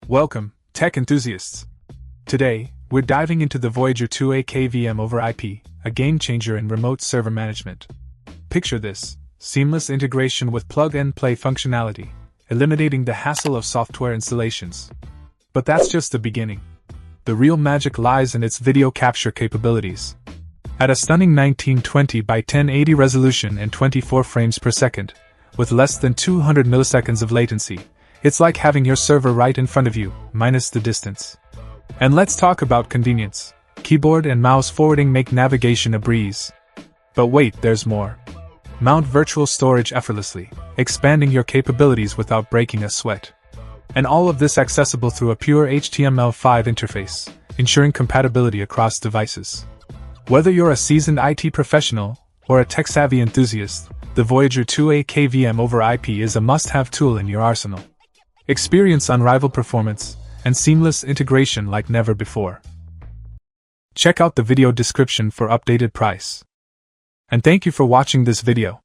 Welcome, tech enthusiasts. Today, we're diving into the Voyager 2A KVM over IP, a game-changer in remote server management. Picture this: seamless integration with plug-and-play functionality, eliminating the hassle of software installations. But that's just the beginning. The real magic lies in its video capture capabilities. At a stunning 1920 by 1080 resolution and 24 frames per second, with less than 200 milliseconds of latency, it's like having your server right in front of you, minus the distance. And let's talk about convenience. Keyboard and mouse forwarding make navigation a breeze. But wait, there's more. Mount virtual storage effortlessly, expanding your capabilities without breaking a sweat. And all of this accessible through a pure HTML5 interface, ensuring compatibility across devices. Whether you're a seasoned IT professional or a tech-savvy enthusiast, the Voyager 2A KVM over IP is a must-have tool in your arsenal. Experience unrivaled performance and seamless integration like never before. Check out the video description for updated price. And thank you for watching this video.